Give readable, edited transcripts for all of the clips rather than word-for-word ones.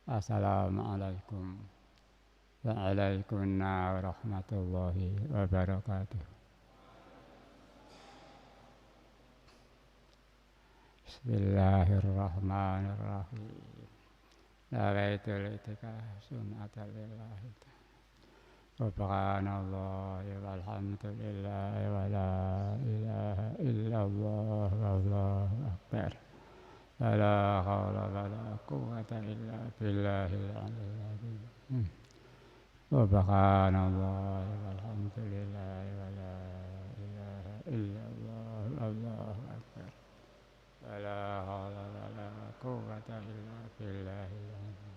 Assalamualaikum warahmatullahi wabarakatuh. Bismillahirrahmanirrahim. Nawaitul itikaf sunnatal lillahi. Subhanallahi walhamdulillahi wa la ilaha illallah wallahu akbar. La haula wa la quwwata illa billahil aliyyil azim. Subhanallahi walhamdulillahi wa la ilaha illallah wallahu akbar. La haula wa la quwwata illa billahil azim.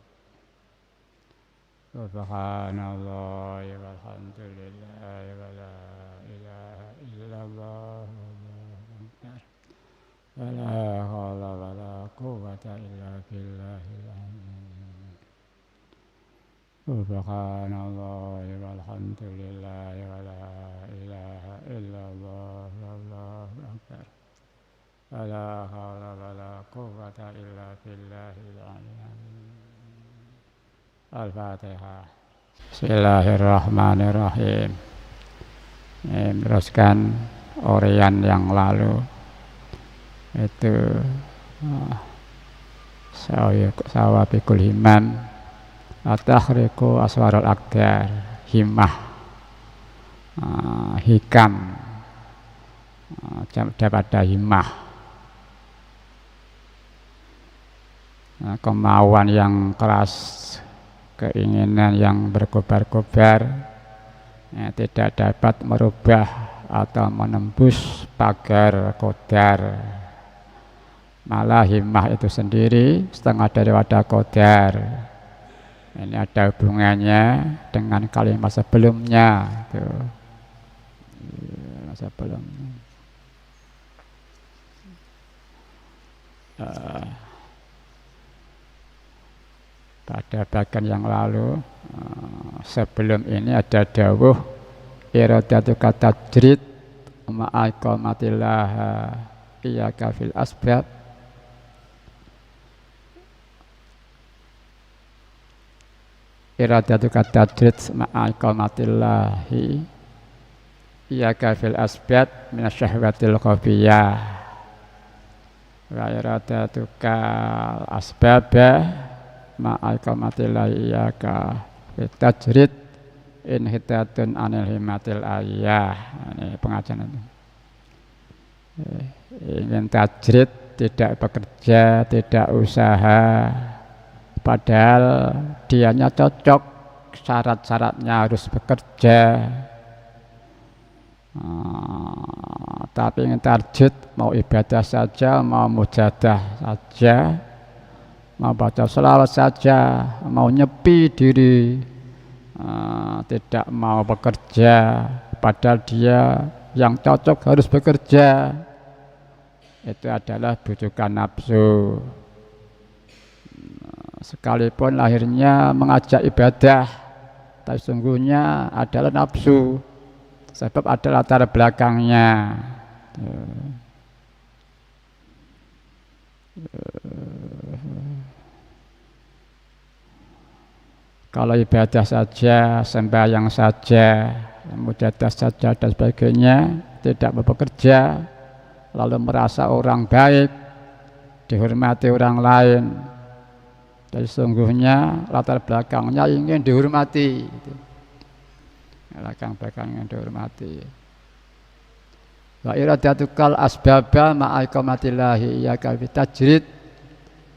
Subhanallahi walhamdulillahi wa la ilaha illallah wallahu akbar. La haula wa la quwwata illa billahil azim. Subhanallahi walhamdulillahi wa la ilaha illallah wallahu akbar. La haula wa la quwwata illa billahil azim. Al-Fatihah. Bismillahirrahmanirrahim. Meneruskan orian yang lalu itu sawabikul himam at-tahriku aswarul aqdar, himmah, hikam, pada himmah, kemauan yang keras, keinginan yang berkobar-kobar, tidak dapat merubah atau menembus pagar qadar. Malah himmah itu sendiri setengah daripada qadar. Ini ada hubungannya dengan kalimat sebelumnya itu. Sebelumnya. Pada bagian yang lalu, sebelum ini ada dawuh iradatu kata tajrid ma'aiqamatillah iyaka fil asbab. Iradatu kata tajrid ma'aiqamatillahi iyaka fil asbab minasyahwatil khafiyah wa iradatu kal asbabah ma'aiqamatillahi iyaka fil tajrid inhitatun anil himatil ayah. Ini pengajian itu. Ingin tajrid, tidak bekerja, tidak usaha, padahal dianya cocok, syarat-syaratnya harus bekerja, tapi ingin tajrid, mau ibadah saja, mau mujadah saja, mau baca sholawat saja, mau nyepi diri, tidak mau bekerja, padahal dia yang cocok harus bekerja. Itu adalah bujukan nafsu. Sekalipun lahirnya mengajak ibadah, tapi sungguhnya adalah nafsu, sebab ada latar belakangnya. Kalau ibadah saja, sembahyang saja, mujadah saja dan sebagainya, tidak bekerja, lalu merasa orang baik, dihormati orang lain, jadi sungguhnya latar belakangnya ingin dihormati, latar belakang ingin dihormati. Wa iradatukal asbaba ma'aiqamatillahi iyaka fi tajrid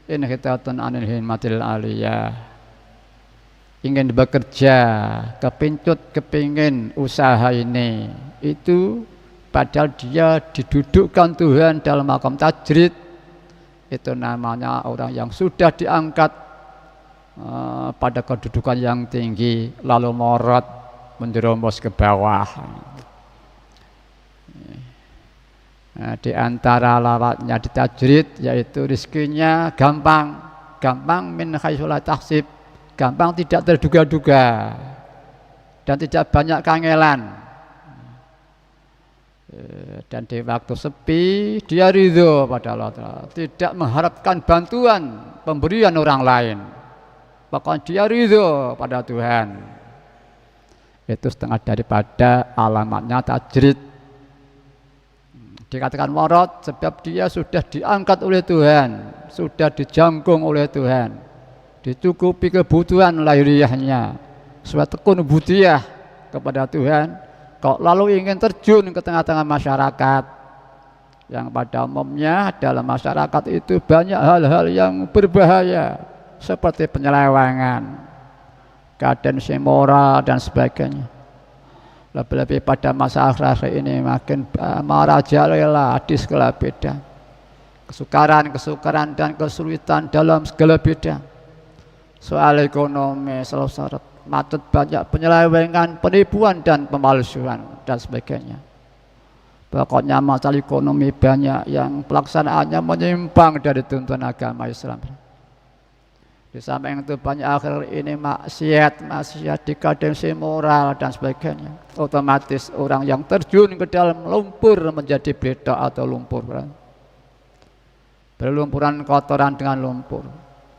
inhitatun anil himmatil aliyah. Ingin bekerja, kepincut, kepingin usaha ini, itu padahal dia didudukkan Tuhan dalam makam tajrid, itu namanya orang yang sudah diangkat pada kedudukan yang tinggi, lalu morot menjerumus ke bawah. Nah, di antara lawatnya di tajrid yaitu rizkinya gampang min haitsu la tahsib, gampang, tidak terduga-duga, dan tidak banyak kangelan. Dan di waktu sepi dia ridho pada Allah Ta'ala, tidak mengharapkan bantuan pemberian orang lain. pokoknya dia ridho pada Tuhan. Itu setengah daripada alamatnya tajrid. Dikatakan warad sebab dia sudah diangkat oleh Tuhan, sudah dijangkung oleh Tuhan, dicukupi kebutuhan lahiriahnya, suatu kunubudiyah kepada Tuhan, kok lalu ingin terjun ke tengah-tengah masyarakat yang pada umumnya dalam masyarakat itu banyak hal-hal yang berbahaya seperti penyelewengan, kadensi moral dan sebagainya. Lebih-lebih pada masa akhir ini makin merajalela di segala bidang, kesukaran dan kesulitan dalam segala bidang, soal ekonomi selalu syarat macet, banyak penyelewengan, penipuan dan pemalsuan dan sebagainya. Pokoknya masalah ekonomi banyak yang pelaksanaannya menyimpang dari tuntunan agama Islam. Di samping itu banyak akhir ini maksiat dekadensi moral dan sebagainya. Otomatis orang yang terjun ke dalam lumpur menjadi beda atau lumpur, berlumpuran kotoran dengan lumpur.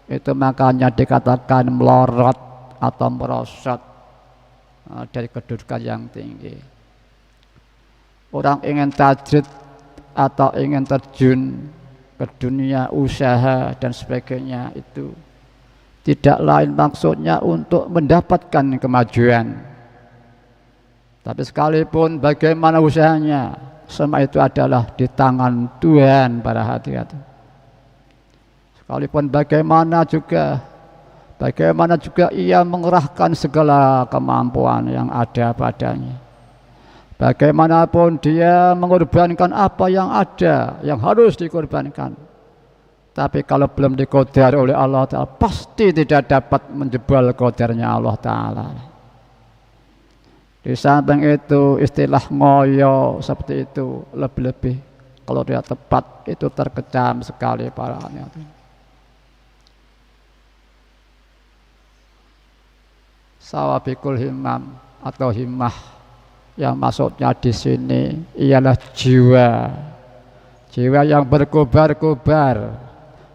Itu makanya dikatakan melorot atau merosot dari kedudukan yang tinggi. Orang ingin tajrid atau ingin terjun ke dunia usaha dan sebagainya itu tidak lain maksudnya untuk mendapatkan kemajuan. Tapi sekalipun bagaimana usahanya, semua itu adalah di tangan Tuhan para hadirat. Sekalipun bagaimana juga ia mengerahkan segala kemampuan yang ada padanya. Bagaimanapun dia mengorbankan apa yang ada, yang harus dikorbankan. Tapi kalau belum diqadar oleh Allah Ta'ala, pasti tidak dapat menjebol qadarnya Allah Ta'ala. Di samping itu istilah ngoyo seperti itu lebih-lebih kalau dia tepat itu terkecam sekali para hadirin. Sawabikul himmam atau himmah yang maksudnya di sini ialah jiwa yang berkobar-kobar,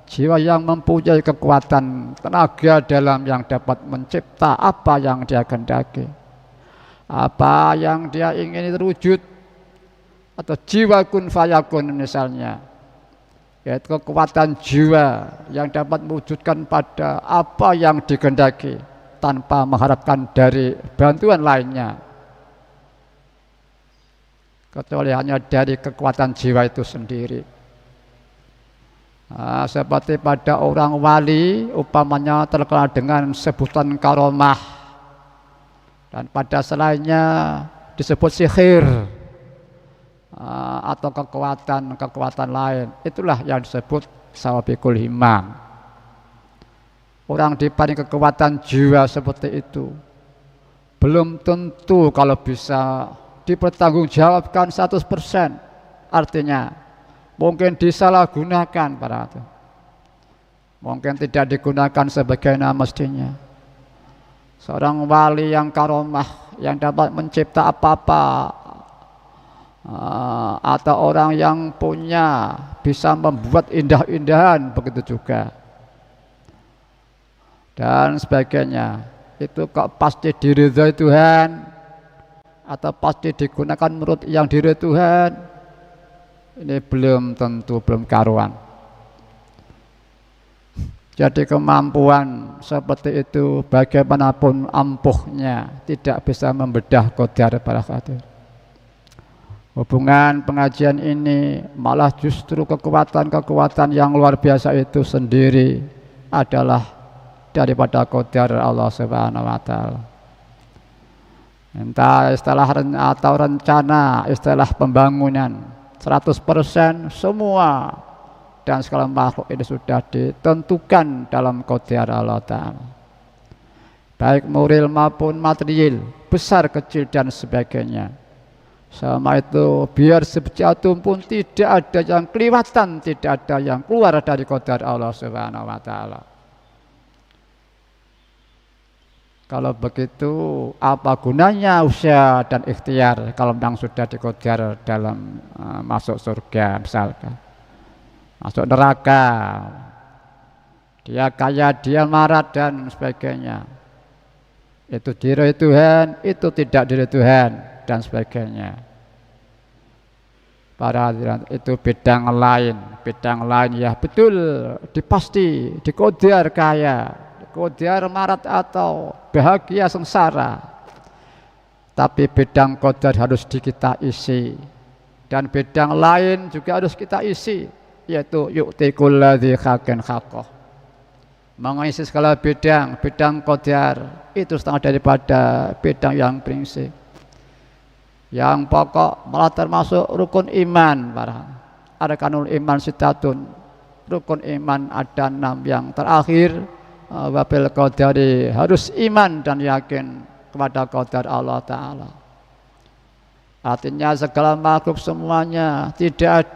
jiwa yang mempunyai kekuatan tenaga dalam yang dapat mencipta apa yang dia kehendaki, apa yang dia ingin terwujud, atau jiwa kun fayakun misalnya, yaitu kekuatan jiwa yang dapat mewujudkan pada apa yang dikehendaki tanpa mengharapkan dari bantuan lainnya, kecuali hanya dari kekuatan jiwa itu sendiri. Seperti pada orang wali upamanya terkenal dengan sebutan karomah, dan pada selainnya disebut sihir atau kekuatan lain, itulah yang disebut sawabikul himmam. Orang dibanding kekuatan jiwa seperti itu belum tentu kalau bisa dipertanggungjawabkan 100%, artinya mungkin disalahgunakan para itu, mungkin tidak digunakan sebagaimana mestinya. Seorang wali yang karomah yang dapat mencipta apa-apa, atau orang yang bisa membuat indah-indahan begitu juga dan sebagainya, itu kok pasti diridhoi Tuhan atau pasti digunakan menurut yang diridhoi Tuhan? Ini belum tentu, belum karuan. Jadi kemampuan seperti itu bagaimanapun ampuhnya tidak bisa membedah qadar para hadirin. Hubungan pengajian ini malah justru kekuatan yang luar biasa itu sendiri adalah daripada qadar Allah Subhanahu wa Ta'ala. Entah istilah atau rencana, istilah pembangunan 100% semua dan segala makhluk ini sudah ditentukan dalam qadar Allah Ta'ala, baik moral maupun material, besar kecil dan sebagainya. Sama itu biar sebejatun pun tidak ada yang kelewatan, tidak ada yang keluar dari qadar Allah Subhanahu wa Ta'ala. Kalau begitu apa gunanya usaha dan ikhtiar kalau memang sudah diqadar dalam masuk surga misalkan, masuk neraka dia kaya, dia marat dan sebagainya. Itu diri Tuhan, itu tidak diri Tuhan dan sebagainya. Para hadirin, itu bidang lain ya betul, dipasti, dikodir kaya, dikodir marat atau bahagia sengsara. Tapi bidang qadar harus kita isi, dan bidang lain juga harus kita isi, yaitu yu'ti kulladzi haqqin haqqah, mengisi segala bidang qadar itu setengah daripada bidang yang prinsip. Yang pokok malah termasuk rukun iman. Arkanul iman sitatun, rukun iman ada 6 yang terakhir. Wabil qadari, harus iman dan yakin kepada qadar Allah Ta'ala. Artinya segala makhluk semuanya tidak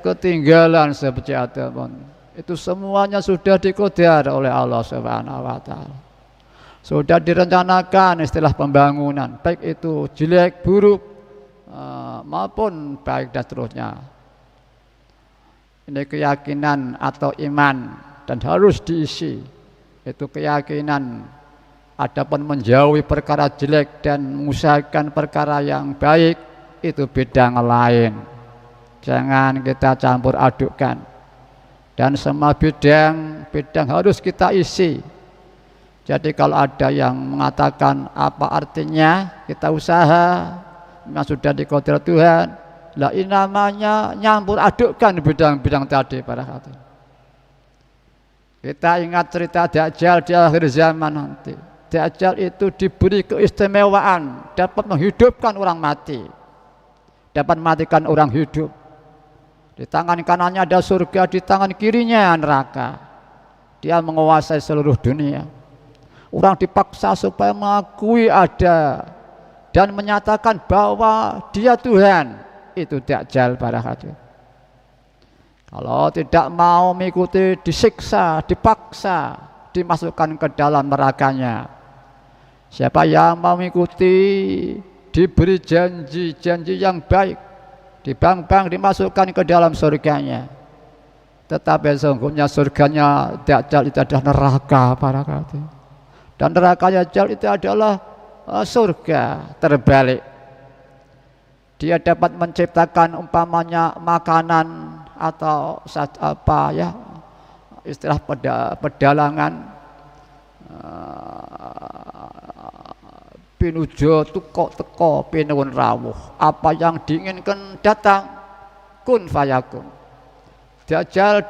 ketinggalan seperti Adam. Itu semuanya sudah diqadar oleh Allah Subhanahu wa Ta'ala. Sudah direncanakan istilah pembangunan, baik itu jelek, buruk, maupun baik dan seterusnya. Ini keyakinan atau iman dan harus diisi. Itu keyakinan. Adapun menjauhi perkara jelek dan mengusahakan perkara yang baik, itu bidang lain. Jangan kita campur adukkan. Dan semua bidang harus kita isi. Jadi kalau ada yang mengatakan apa artinya kita usaha, memang sudah diqadar Tuhan, lah ini namanya nyampur adukkan bidang-bidang tadi para hadirin. Kita ingat cerita Dajjal di akhir zaman nanti. Dajjal itu diberi keistimewaan, dapat menghidupkan orang mati, dapat mematikan orang hidup. Di tangan kanannya ada surga, di tangan kirinya neraka. Dia menguasai seluruh dunia. Orang dipaksa supaya mengakui ada dan menyatakan bahwa dia Tuhan. Itu Dajjal para hadirin. Kalau tidak mau mengikuti, disiksa, dipaksa, dimasukkan ke dalam nerakanya. Siapa yang mau mengikuti, diberi janji yang baik, dibang-bang, dimasukkan ke dalam surganya. Tetapi sesungguhnya surganya Dajjal itu adalah neraka para hadirin. Dan nerakanya Dajjal itu adalah surga terbalik. Dia dapat menciptakan umpamanya makanan atau apa ya, istilah pedalangan, pinujo teko pinuwun rawuh, apa yang diinginkan datang, kun fayakun. Dajjal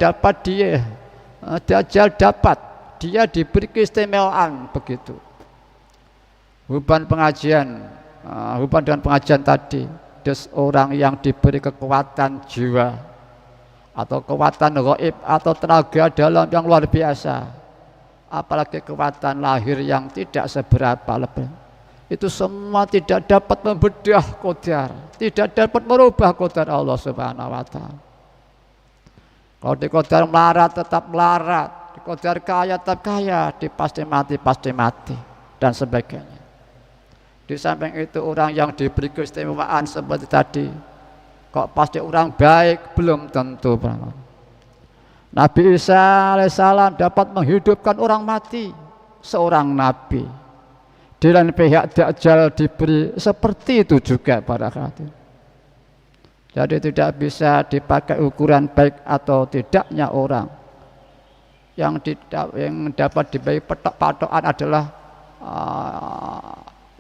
dapat dia diberi keistimewaan begitu. Hubungan dengan pengajian tadi, orang yang diberi kekuatan jiwa atau kekuatan gaib atau tenaga dalam yang luar biasa, apalagi kekuatan lahir yang tidak seberapa lebih, itu semua tidak dapat membedah qadar, tidak dapat merubah qadar Allah Subhanahu wa Ta'ala. Kalau diqadar melarat tetap melarat, diqadar kaya tetap kaya, pasti mati dan sebagainya. Di samping itu orang yang diberi keistimewaan seperti tadi, kok pasti orang baik? Belum tentu. Nabi Isa alaihissalam dapat menghidupkan orang mati, seorang nabi. Di lain pihak Dajjal diberi seperti itu juga para hadirin. Jadi tidak bisa dipakai ukuran baik atau tidaknya orang. Yang dapat diberi patokan adalah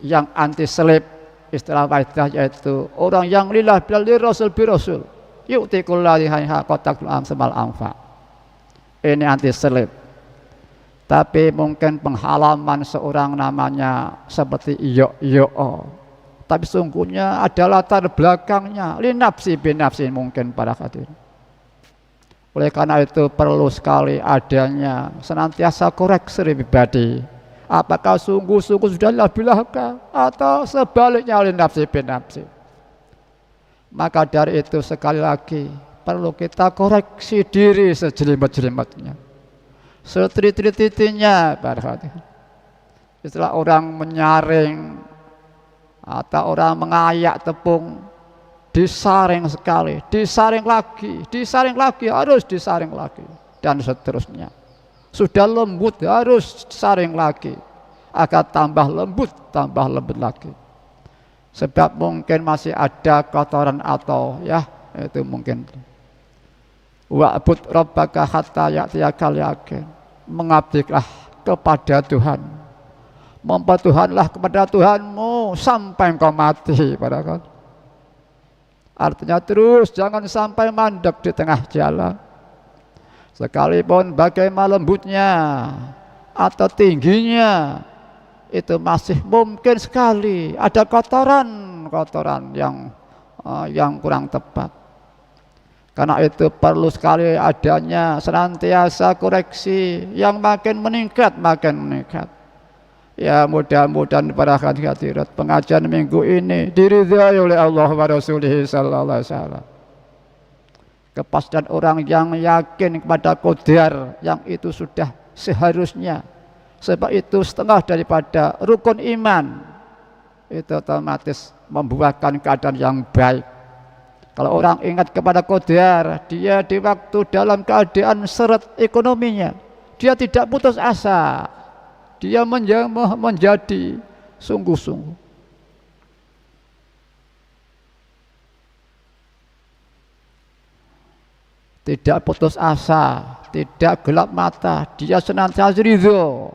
yang anti selip, istilah waidah, yaitu orang yang lillah bilal rasul bi rasul yu'ti kulladzi haqqan semal anfa. Ini anti selip. Tapi mungkin penghalaman seorang namanya seperti iyo, tapi sungguhnya ada latar belakangnya linafsi binafsi mungkin para hadirin. Oleh karena itu perlu sekali adanya senantiasa koreksi pribadi. Apakah sungguh-sungguh sudah bilahkah atau sebaliknya linafsi binafsi. Maka dari itu sekali lagi perlu kita koreksi diri sejelimet-jelimetnya, seteliti-telitinya para hadirin. Istilah orang menyaring atau orang mengayak tepung, disaring sekali, disaring lagi, harus disaring lagi, dan seterusnya. Sudah lembut harus saring lagi agar tambah lembut lagi. Sebab mungkin masih ada kotoran atau ya itu mungkin. Wa'bud rabbaka hatta ya'tiyakal yaqin. Mengabdilah kepada Tuhan. Mempertuhanlah kepada Tuhanmu sampai engkau mati pada kan. Artinya terus jangan sampai mandek di tengah jalan. Sekalipun bagaimana lembutnya atau tingginya, itu masih mungkin sekali ada kotoran yang kurang tepat. Karena itu perlu sekali adanya senantiasa koreksi yang makin meningkat. Ya mudah-mudahan para hadirat pengajian minggu ini diridhai oleh Allah wa Rasulih sallallahu alaihi wasallam. Kepastian orang yang yakin kepada qadar yang itu sudah seharusnya. Sebab itu setengah daripada rukun iman. Itu otomatis membuahkan keadaan yang baik. Kalau orang ingat kepada qadar, dia di waktu dalam keadaan seret ekonominya, dia tidak putus asa. Dia menjadi sungguh-sungguh. Tidak putus asa, tidak gelap mata, dia senantiasa ridho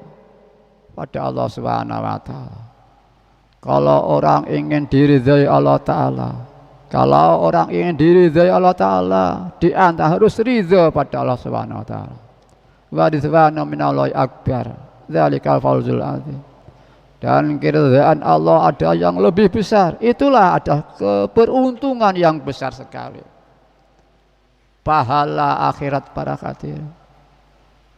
pada Allah Subhanahu wa taala. Kalau orang ingin diridhai Allah taala, kalau orang ingin diridhai Allah taala, dia harus ridho pada Allah Subhanahu wa taala. Wa ridwanu minallahi akbar, dzalikal fawzul azim. Dan keridhaan Allah ada yang lebih besar. Itulah ada keberuntungan yang besar sekali. Pahala akhirat para hadirin.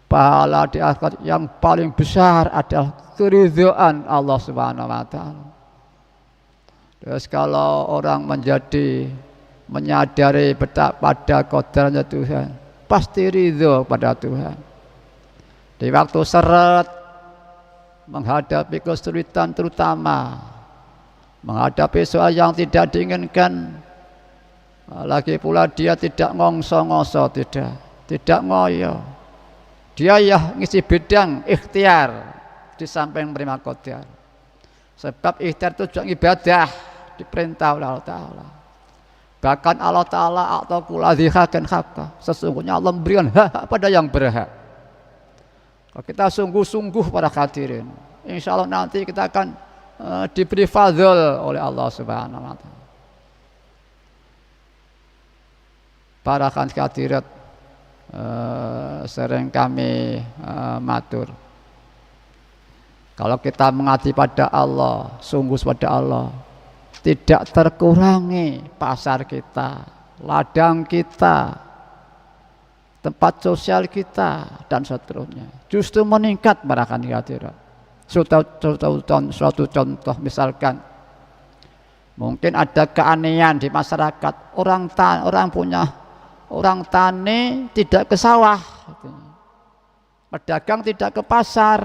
Pahala di akhirat yang paling besar adalah keridhaan Allah Subhanahu wa taala. Terus kalau orang menyadari pada qadarnya Tuhan, pasti ridho pada Tuhan. Di waktu seret, menghadapi kesulitan terutama, menghadapi soal yang tidak diinginkan, lagi pula dia tidak ngongso-ngongso, tidak ngoyo. Dia ya ngisi bidang ikhtiar di samping menerima qadar. Sebab ikhtiar itu juga ibadah, diperintah oleh Allah Ta'ala. Bahkan Allah Ta'ala atau kuladhihakan haqqa, sesungguhnya Allah memberikan hak pada yang berhak. Kalau kita sungguh-sungguh para hadirin, insya Allah nanti kita akan diberi fadl oleh Allah Subhanahu wa taala. Para hadirat sering kami matur, kalau kita mengabdi pada Allah, sungguh pada Allah, tidak terkurangi pasar kita, ladang kita, tempat sosial kita, dan seterusnya. Justru meningkat para hadirat. Suatu contoh misalkan, mungkin ada keanehan di masyarakat, orang tani tidak ke sawah, pedagang tidak ke pasar,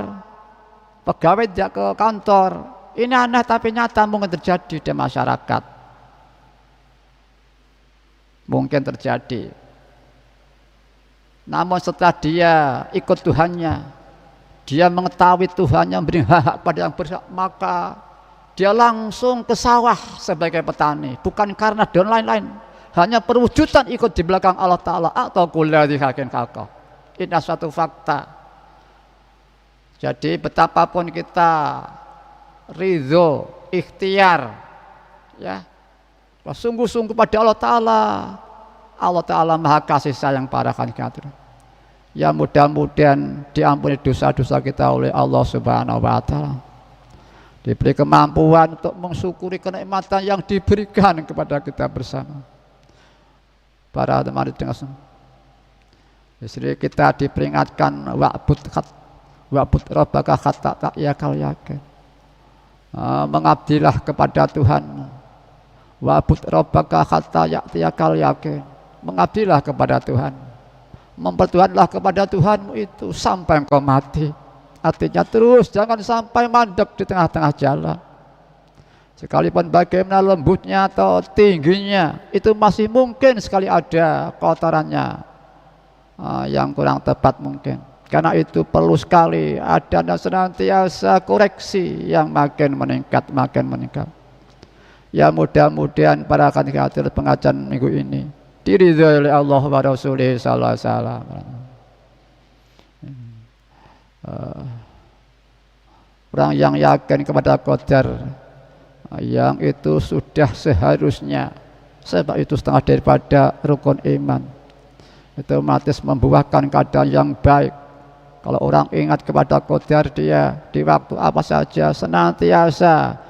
pegawai tidak ke kantor. Ini aneh tapi nyata mungkin terjadi di masyarakat. Mungkin terjadi. Namun setelah dia ikut Tuhannya, dia mengetahui Tuhannya memberi hak pada yang berhak, maka dia langsung ke sawah sebagai petani, bukan karena dan lain-lain, hanya perwujudan ikut di belakang Allah Ta'ala atau kuladhihakin haqqa. Ini suatu fakta. Jadi betapapun kita ridho, ikhtiar, ya, sungguh-sungguh pada Allah Ta'ala, Allah Ta'ala maha kasih sayang para hadirin. Ya mudah-mudahan diampuni dosa-dosa kita oleh Allah Subhanahu wa taala. Diberi kemampuan untuk mensyukuri kenikmatan yang diberikan kepada kita bersama. Para teman dengan istri kita diperingatkan wa'bud rabbaka hatta ya'tiyakal yaqin. Mengabdilah kepada Tuhanmu. Wa'bud rabbaka hatta ya'tiyakal yaqin. Mengabdilah kepada Tuhan, mempertuhanlah kepada Tuhanmu itu sampai engkau mati. Artinya terus jangan sampai mandek di tengah-tengah jalan. Sekalipun bagaimana lembutnya atau tingginya, itu masih mungkin sekali ada kotorannya. yang kurang tepat mungkin. Karena itu perlu sekali ada dan senantiasa koreksi yang makin meningkat, makin meningkat. Ya mudah-mudahan para akan hadir pengajian minggu ini diridhoi oleh Allah wa Rasulih sallallahu alaihi wasallam. Orang yang yakin kepada qadar, yang itu sudah seharusnya, sebab itu setengah daripada rukun iman, itu otomatis membuahkan keadaan yang baik. Kalau orang ingat kepada qadar, dia di waktu apa saja senantiasa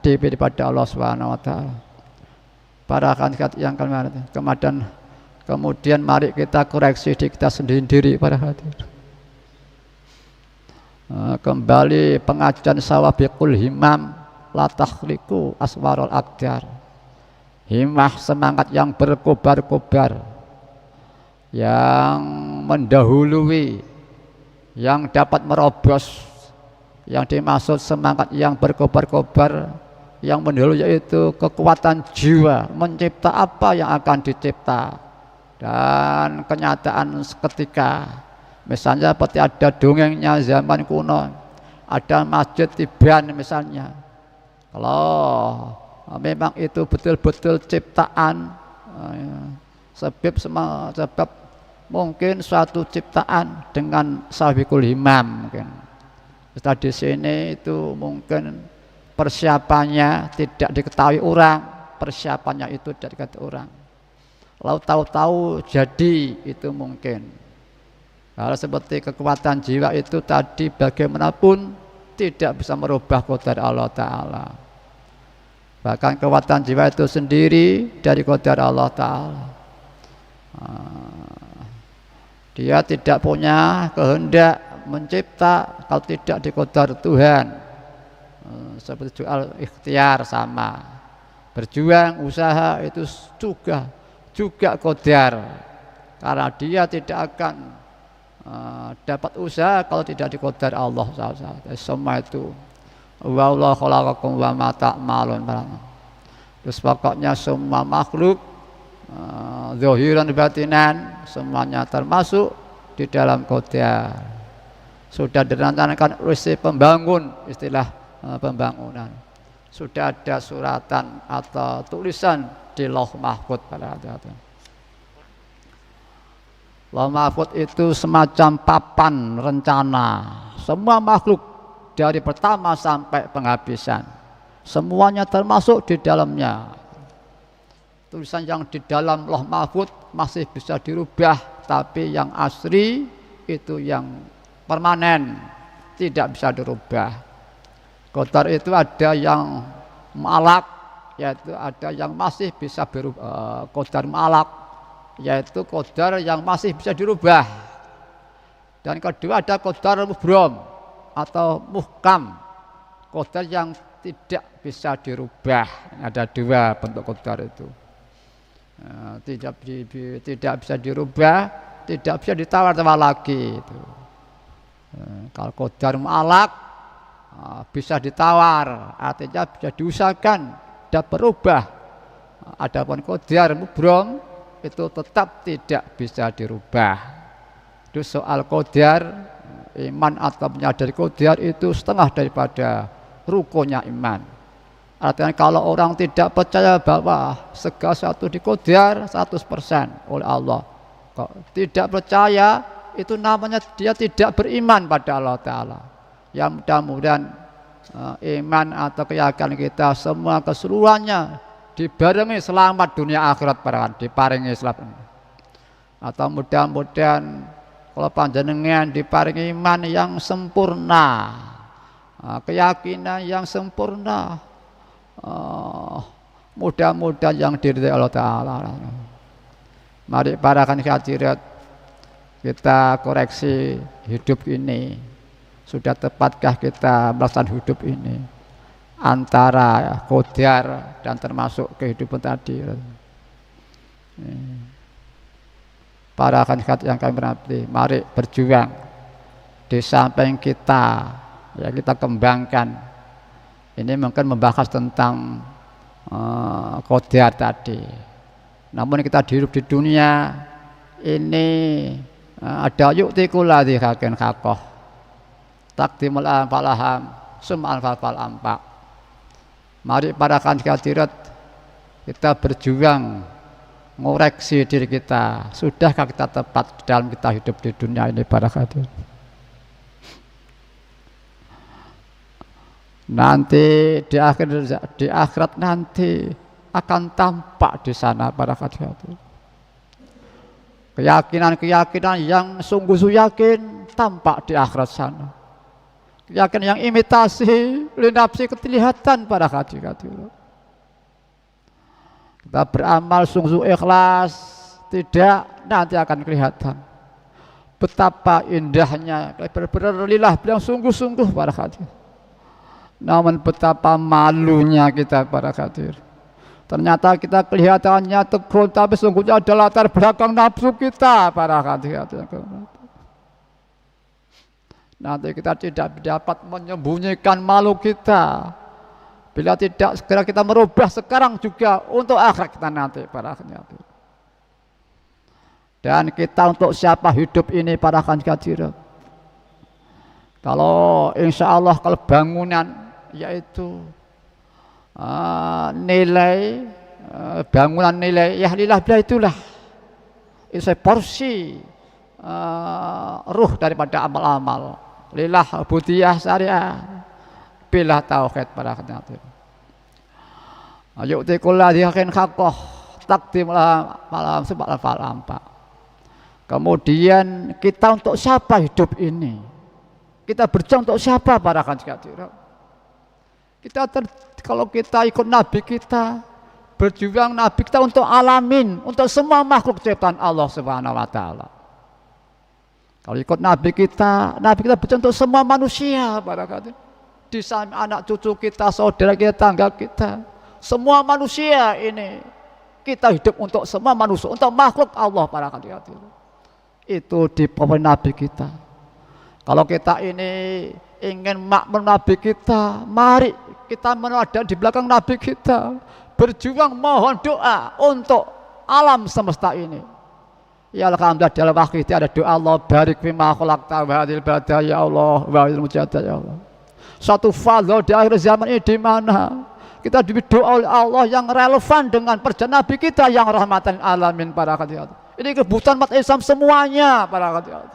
diberi pada Allah Subhanahu wa taala. Para hadirat yang kemudian mari kita koreksi diri kita sendiri para hadirin. Kembali pengajian sawabiqul himam la takhliqu aswarul aqdar. Himmah semangat yang berkobar-kobar, yang mendahului, yang dapat merobos. Yang dimaksud semangat yang berkobar-kobar, yang mendahului yaitu kekuatan jiwa mencipta apa yang akan dicipta dan kenyataan seketika. Misalnya seperti ada dongengnya zaman kuno, ada masjid Tiban misalnya. Kalau memang itu betul-betul ciptaan, sebab mungkin suatu ciptaan dengan sabiqul himam mungkin. Di sini itu mungkin persiapannya tidak diketahui orang, persiapannya itu tidak diketahui orang. Lalu tahu-tahu jadi itu mungkin. Kalau seperti kekuatan jiwa itu tadi bagaimanapun tidak bisa merubah qadar Allah Ta'ala. Bahkan kekuatan jiwa itu sendiri dari qadar Allah Ta'ala. Dia tidak punya kehendak mencipta kalau tidak diqadar Tuhan. Seperti soal ikhtiar sama. Berjuang, usaha itu juga qadar. Karena dia tidak akan dapat usaha kalau tidak diqadar Allah SWT. Semua itu wallahu khalaqakum wa ma ta'malun. Terus pokoknya semua makhluk zahiran batinan semuanya termasuk di dalam qadar. Sudah direncanakan oleh si pembangun, istilah pembangunan. Sudah ada suratan atau tulisan di Lauh Mahfuz pada hati-hati. Lauh Mahfuz itu semacam papan rencana semua makhluk dari pertama sampai penghabisan. Semuanya termasuk di dalamnya. Tulisan yang di dalam Lauh Mahfuz masih bisa dirubah, tapi yang asli itu yang permanen, tidak bisa dirubah. Qadar itu ada yang mu'allaq, yaitu ada yang masih bisa berubah. Qadar mu'allaq yaitu qadar yang masih bisa dirubah. Dan kedua ada qadar mubrom atau muhkam, qadar yang tidak bisa dirubah. Ada dua bentuk qadar itu. Tidak bisa dirubah, tidak bisa ditawar-tawar lagi itu. Kalau qadar mu'allaq bisa ditawar, artinya bisa diusahakan dan berubah. Adapun qadar mubrom itu tetap tidak bisa dirubah. Itu soal qadar, iman atau menyadari qadar itu setengah daripada rukunnya iman. Artinya kalau orang tidak percaya bahwa segala sesuatu diqadar 100% oleh Allah, kok tidak percaya, itu namanya dia tidak beriman pada Allah Ta'ala. Ya mudah-mudahan iman atau keyakinan kita semua keseluruhannya dibarengi selamat dunia akhirat parakan, diparingi selamat. Atau mudah-mudahan kalau panjenengan diparingi iman yang sempurna, keyakinan yang sempurna, mudah-mudahan yang diridhai Allah Ta'ala. Mari para hadirat kita koreksi hidup ini. Sudah tepatkah kita melaksanakan hidup ini antara qadar dan termasuk kehidupan tadi? Para hadirat yang kami hormati, mari berjuang di samping kita, ya kita kembangkan. Ini mungkin membahas tentang qadar tadi. Namun kita hidup di dunia ini Ada yu'tiku ladzi haqqin haqqah taqdimul falaham sum'al fal ampak. Mari para hadirat kita berjuang ngoreksi diri kita, sudahkah kita tepat dalam kita hidup di dunia ini para hadirat. Nanti di akhirat nanti akan tampak di sana para hadirat. Keyakinan-keyakinan yang sungguh yakin tampak di akhirat sana. Keyakinan yang imitasi linapsi kelihatan para hadirat. Kita beramal sungguh ikhlas, tidak, nanti akan kelihatan betapa indahnya berlillah bilang sungguh-sungguh para hadirat. Namun betapa malunya kita para hadirat. Ternyata kita kelihatannya tekun, tapi sungguhnya ada latar belakang nafsu kita para hadirat. Nanti kita tidak dapat menyembunyikan malu kita bila tidak segera kita merubah sekarang juga untuk akhirat kita nanti para hadirat. Dan kita untuk siapa hidup ini para hadirat? Kalau insya Allah kalau bangunan yaitu nilai bangunan nilai ya lillah bila itulah itu porsi ruh daripada amal-amal lillah budiyah syariah bila tauhid para hadirat. Ayo tikulah diakin haqqah takdim malam sebab fal ampak. Kemudian kita untuk siapa hidup ini? Kita berjuang untuk siapa para hadirat? Kalau kita ikut Nabi kita, berjuang Nabi kita untuk alamin, untuk semua makhluk ciptaan Allah Subhanahu wa Ta'ala. Kalau ikut Nabi kita berjuang untuk semua manusia, barangkali di samping anak cucu kita, saudara kita, tangga kita, semua manusia ini kita hidup untuk semua manusia, untuk makhluk Allah barangkali. Itu di pokok Nabi kita. Kalau kita ini ingin makmur Nabi kita, mari kita menada di belakang Nabi kita, berjuang mohon doa untuk alam semesta ini. Ya alhamdulillah dalam waktu itu ada doa Allah barik fima khalaqta wa hadil balada ya Allah wa hadil mujahada ya Allah. Satu fadl di akhir zaman ini di mana kita didoa oleh Allah yang relevan dengan perjalanan Nabi kita yang rahmatan alamin para hadirat. Ini kebutuhan umat Islam semuanya para hadirat.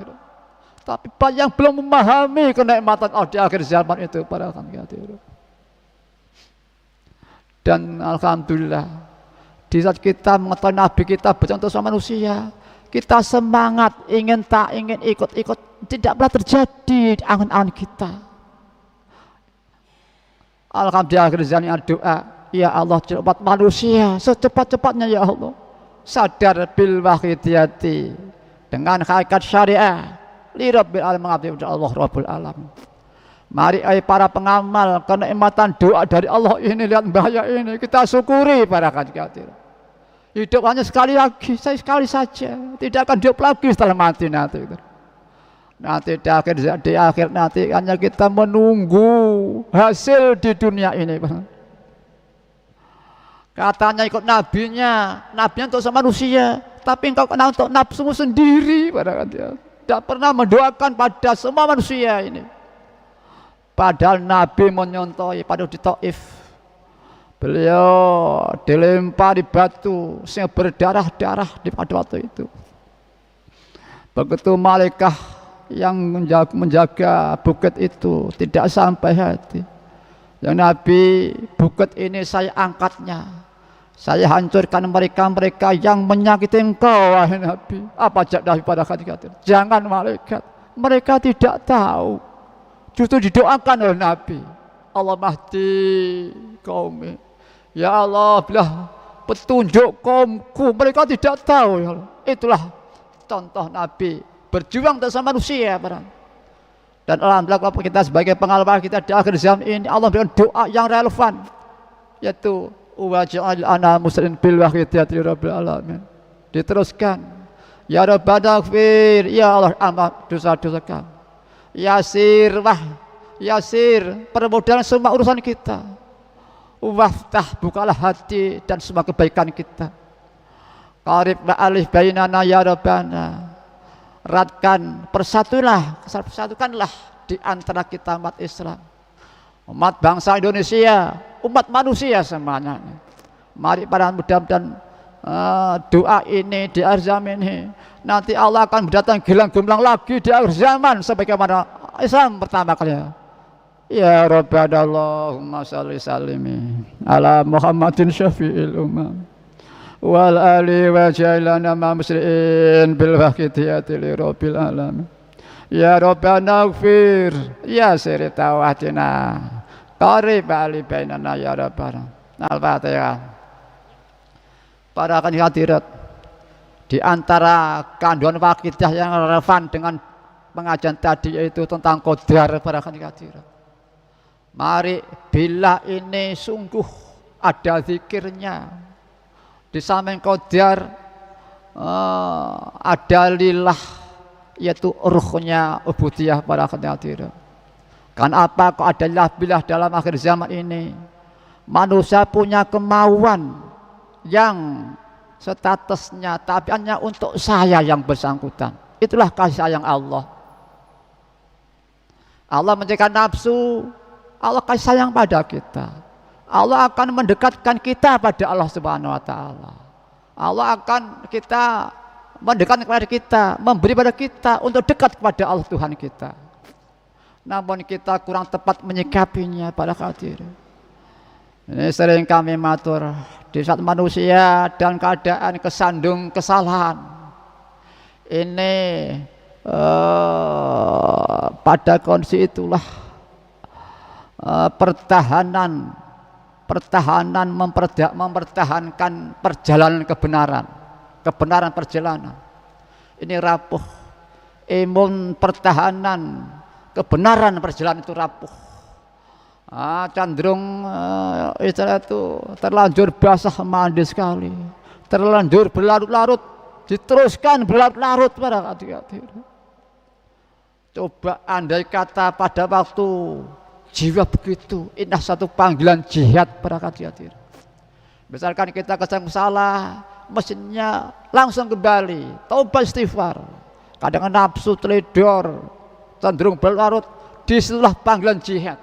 Tapi yang belum memahami kenikmatan Allah di akhir zaman itu para hadirat. Dan alhamdulillah di saat kita mengetahui Nabi kita bercontoh sama manusia, kita semangat ingin ikut tidak pernah terjadi di angan-angan kita. Alhamdulillah akhir zaman doa, ya Allah cepat manusia secepat-cepatnya ya Allah sadar bil wahidiyati dengan hakikat syariah li rabbil alamin Allah rabbul alamin. Mari para pengamal kenikmatan doa dari Allah ini, lihat bahaya ini kita syukuri para hadirat. Hidup hanya sekali lagi, sekali saja, tidak akan hidup lagi setelah mati nanti. Nanti di akhir nanti hanya kita menunggu hasil di dunia ini. Katanya ikut nabinya untuk sama manusia, tapi engkau kena untuk nafsumu sendiri para hadirat. Tidak pernah mendoakan pada semua manusia ini. Padahal Nabi menyontohi pada di Taif, beliau dilempari batu sehingga berdarah-darah di pada waktu itu. Begitu malaikat yang menjaga bukit itu tidak sampai hati, yang Nabi bukit ini saya angkatnya, saya hancurkan mereka yang menyakiti engkau wahai Nabi. Apa jawab Nabi pada hati-hati? Jangan malaikat, mereka tidak tahu. Justru didoakan oleh Nabi, Allah mahdi kaum, ya Allah bilah petunjuk kaumku, mereka tidak tahu ya Allah. Itulah contoh Nabi berjuang bersama manusia barang. Dan alhamdulillah kita sebagai pengamal kita di akhir zaman ini Allah berikan doa yang relevan, yaitu waj'al ana muslimin bil wahidiyati rabbil alamin. Diteruskan, ya Rabbana ighfir, ya Allah ampuni dosa-dosa kami. Yasir permudahan semua urusan kita. Waftah bukalah hati dan semua kebaikan kita. Qarib wa alif bainana ya Rabbana. eratkan, persatukanlah di antara kita umat Islam, umat bangsa Indonesia, umat manusia semuanya. Mari para mudah-mudahan doa ini di akhir zaman ini, nanti Allah akan mendatangkan gelang-gelang lagi di akhir zaman sebagaimana Islam pertama kali. Ya Rabbana Allahumma sholli salimi ala Muhammadin syafi'il ummah wal ali wa ja'alna ma muslimin bil waqtiyati li rabbil alamin. Ya Rabbana ighfir ya sirri tawatina qarib ali bainana ya Rabbana. Al-Fatihah. Para akan hadirat, di antara kandungan wakidah yang relevan dengan pengajian tadi yaitu tentang qadar para akan hadirat. Mari bila ini sungguh ada zikirnya, di samping qadar ada lillah, yaitu ruhnya ubudiyah para akan hadirat. Kan apa kok ada lillah billah dalam akhir zaman ini? Manusia punya kemauan yang statusnya, tabiatnya untuk saya yang bersangkutan. Itulah kasih sayang Allah. Allah menciptakan nafsu, Allah kasih sayang pada kita. Allah akan mendekatkan kita pada Allah Subhanahu wa taala. Allah akan kita mendekatkan kepada kita, memberi pada kita untuk dekat kepada Allah Tuhan kita. Namun kita kurang tepat menyikapinya para hadirin. Ini sering kami matur, di saat manusia dan keadaan kesandung kesalahan ini, pada kondisi itulah pertahanan mempertahankan perjalanan kebenaran perjalanan ini rapuh. Imun pertahanan kebenaran perjalanan itu rapuh. Cenderung istilah itu terlanjur basah mandi sekali, terlanjur berlarut-larut, diteruskan berlarut-larut para hadirin. Coba andai kata pada waktu jiwa begitu indah satu panggilan jihad para hadirin. Misalkan kita kesalahan salah, mesinnya langsung kembali, taubat istighfar. Kadang nafsu teledor, cenderung berlarut, disitulah panggilan jihad.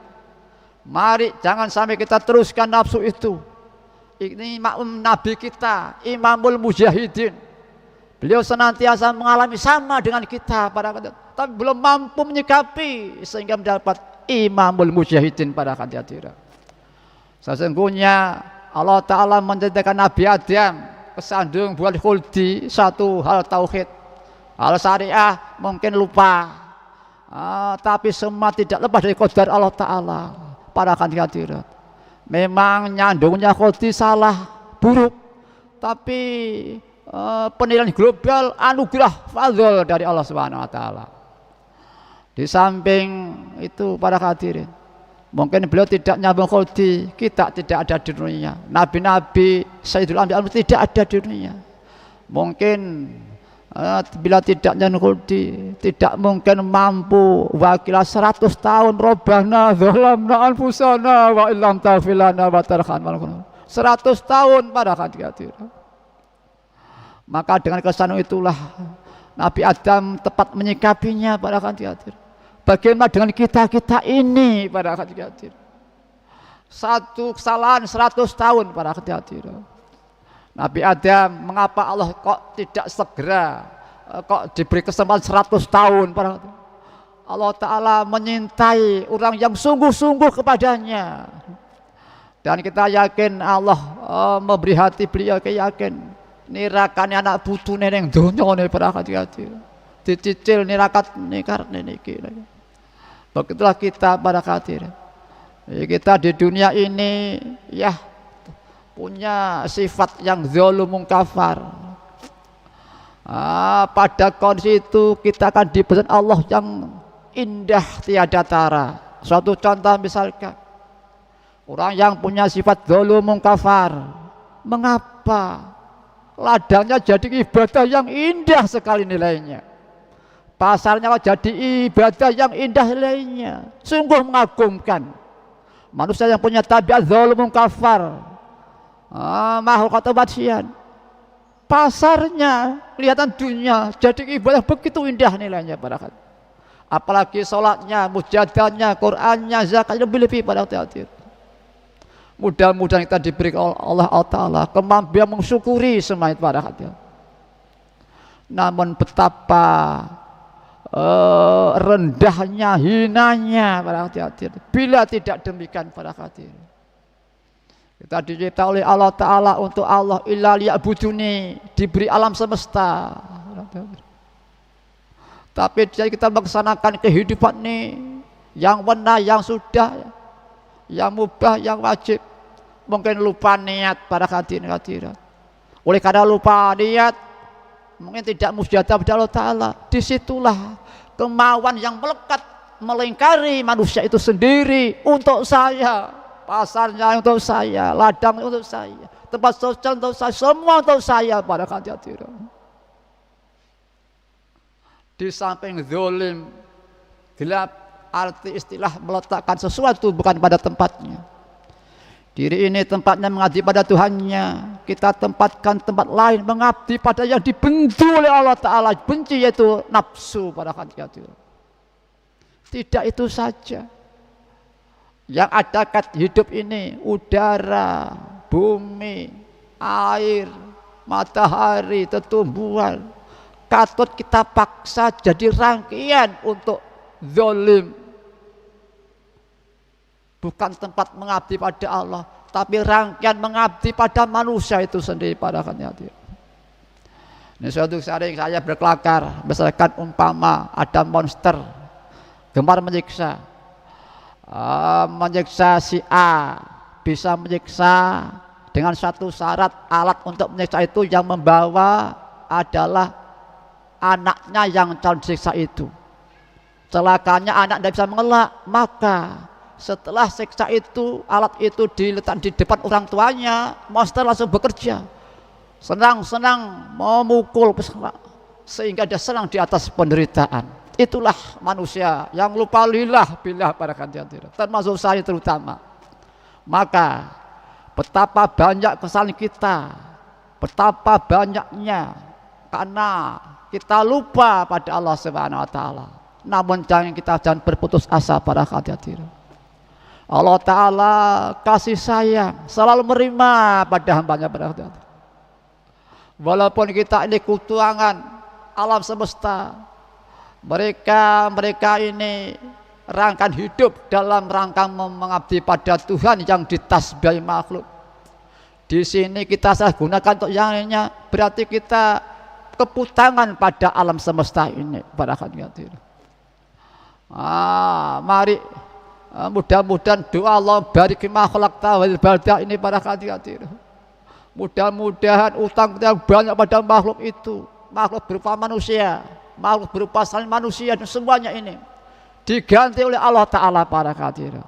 Mari jangan sampai kita teruskan nafsu itu. Ini maklum Nabi kita, Imamul Mujahidin. Beliau senantiasa mengalami sama dengan kita tapi belum mampu menyikapi sehingga mendapat Imamul Mujahidin pada hadirin. Sesungguhnya Allah Ta'ala menjadikan Nabi Adam kesandung buat khuldi satu hal tauhid, hal syariah mungkin lupa, tapi semua tidak lepas dari qadar Allah Ta'ala. Para hadirat, memang nyandungnya khuldi salah buruk, tapi penilaian global anugerah fadl dari Allah Subhanahu wa taala. Di samping itu para hadirin, mungkin beliau tidak nyambung khuldi, kita tidak ada di dunia. Nabi-nabi Sayyidul Anbiya tidak ada di dunia. Mungkin bila tidak nyambung khuldi, tidak mungkin mampu wakilah 100 tahun Rabbana zalamna anfusana wa illam taghfir lana wa tarhamna 100 tahun para hadirin. Maka dengan kesan itulah Nabi Adam tepat menyikapinya para hadirin. Bagaimana dengan kita ini para hadirin? Satu kesalahan 100 tahun para hadirin. Nabi Adam, mengapa Allah kok tidak segera, kok diberi kesempatan 100 tahun para hadirin? Allah Ta'ala menyintai orang yang sungguh-sungguh kepadanya. Dan kita yakin Allah memberi hati beliau yakin nirakan anak putu neneng dunia nih para hadirin. Dicicil nirakat nikar niki. Begitulah kita para hadirin. Kita di dunia ini ya punya sifat yang zalumun kafar. Pada kondisi itu kita akan diberikan Allah yang indah tiada tara. Suatu contoh misalkan orang yang punya sifat zalumun kafar, mengapa ladangnya jadi ibadah yang indah sekali nilainya, pasarnya jadi ibadah yang indah nilainya, sungguh mengagumkan. Manusia yang punya tabiat zalumun kafar, makhluk atau manusia pasarnya, kelihatan dunia, jadi ibadah begitu indah nilainya para hadirin. Apalagi sholatnya, mujadahnya, Qur'annya, zakatnya lebih-lebih pada hadirin. Mudah-mudahan kita diberi Allah Ta'ala kemampuan mensyukuri semua itu para hadirin. Namun betapa rendahnya, hinanya para hadirin bila tidak demikian para hadirin. Kita dicipta oleh Allah Ta'ala untuk Allah illa liya'buduni, diberi alam semesta. Tapi jadi kita melaksanakan kehidupan ini yang benar, yang sudah, yang mubah, yang wajib, mungkin lupa niat para hadirin. Oleh karena lupa niat, mungkin tidak musyadah pada Allah Ta'ala. Disitulah kemauan yang melekat melingkari manusia itu sendiri untuk saya. Pasarnya untuk saya, ladang untuk saya, tempat sosial untuk saya, semua untuk saya para hadirin. Di samping zalim, gelap, arti istilah meletakkan sesuatu bukan pada tempatnya. Diri ini tempatnya mengabdi pada Tuhannya, kita tempatkan tempat lain mengabdi pada yang dibenci oleh Allah Ta'ala, benci yaitu nafsu para hadirin. Tidak itu saja. Yang ada kat hidup ini, udara, bumi, air, matahari, tumbuhan, katut kita paksa jadi rangkaian untuk zalim. Bukan tempat mengabdi pada Allah, tapi rangkaian mengabdi pada manusia itu sendiri para hadirin. Ini suatu sering saya berkelakar, misalkan umpama ada monster gemar menyiksa. Menyiksa si A, bisa menyiksa dengan satu syarat, alat untuk menyiksa itu yang membawa adalah anaknya yang calon siksa itu. Celakanya anak tidak bisa mengelak, maka setelah siksa itu, alat itu diletakkan di depan orang tuanya, monster langsung bekerja, senang-senang memukul sehingga dia senang di atas penderitaan. Itulah manusia yang lupa lillah billah para hadirin, termasuk saya terutama. Maka betapa banyak kesalahan kita, betapa banyaknya karena kita lupa pada Allah Subhanahu wa Ta'ala. Namun jangan berputus asa para hadirin. Allah Ta'ala kasih sayang, selalu menerima pada hambanya para hadirin. Walaupun kita ini kutuangan alam semesta, mereka ini rangkaian hidup dalam rangka mengabdi pada Tuhan yang ditasbihi makhluk. Di sini kita salah gunakan untuk yang lainnya, berarti kita keputangan pada alam semesta ini para hadirin. Mari mudah-mudahan doa Allah barik ma khalaqta wal balda ini para hadirin. Mudah-mudahan utang yang banyak pada makhluk itu, makhluk berupa manusia, makhluk berupa selain manusia dan semuanya ini diganti oleh Allah Ta'ala para hadirin.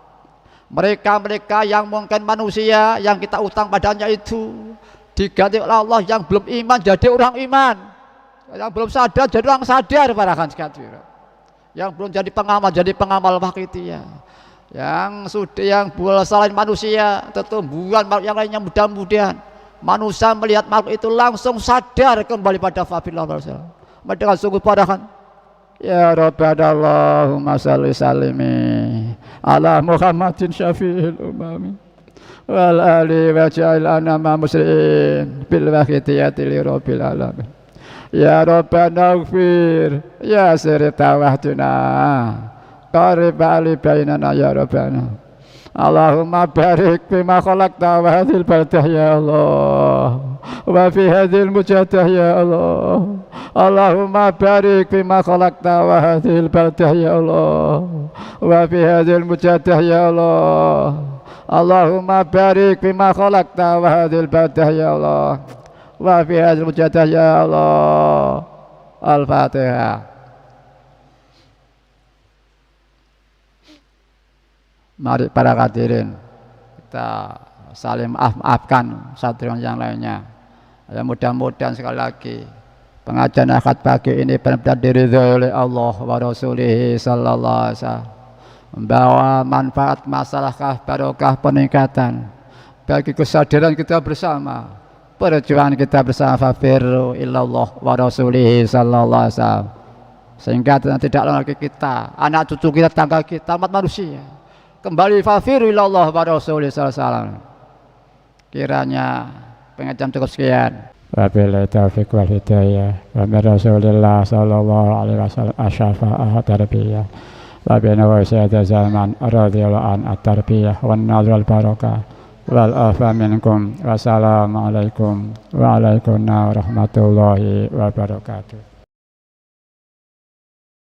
Mereka yang mungkin manusia yang kita utang padanya itu diganti oleh Allah yang belum iman jadi orang iman, yang belum sadar jadi orang sadar para hadirin, yang belum jadi pengamal wakitiyah, yang sudah yang selain manusia tumbuhan yang lainnya. Mudah-mudahan manusia melihat makhluk itu langsung sadar kembali pada fabillah dengan sungguh padahan. Ya Rabbana Allahumma salli salimi ala Muhammadin syafi'il umami wal ali wa ja'ilana ma muslimin bil waqtiyati li rabbil alamin. Ya Rabbana ighfir ya sirta wahdina qarib ali bainana ya Rabbana. Allahumma barik bima khalaqta wa hadhil baldah ya Allah wa fi hadhil mujadah ya Allah. Allahumma barik bima khalaqta wa hadhil baldah ya Allah wa fi hadhil mujadah ya Allah. Allahumma barik bima khalaqta wa hadhil baldah ya Allah wa fi hadhil mujadah ya Allah. Al-Fatihah. Mari para hadirin kita saling maafkan satu dengan yang lainnya. Ya, mudah-mudahan sekali lagi pengajian akad pagi ini benar-benar diridhoi oleh Allah wa Rasulih sallallahu alaihi wasallam, membawa manfaat, masalah, barokah, peningkatan bagi kesadaran kita bersama, perjuangan kita bersama fafirru illallah wa rasulih sallallahu alaihi wasallam, sehingga tidak lagi kita, anak cucu kita, tangga kita, umat manusia kembali fafirru illallah wa rasulih sallallahu alaihi wasallam. Kiranya pengajian cukup sekian. Wabillahi taufiq wal hidayah. Wa bi Rasulillah sallallahu alaihi wasallam asy-syafa'ah tarbiyah. Wa bi nawawi sayyid zaman radhiyallahu an at-tarbiyah wan nadhr wal barakah wal afa minkum. Wassalamu alaikum wa alaikumussalam warahmatullahi wabarakatuh.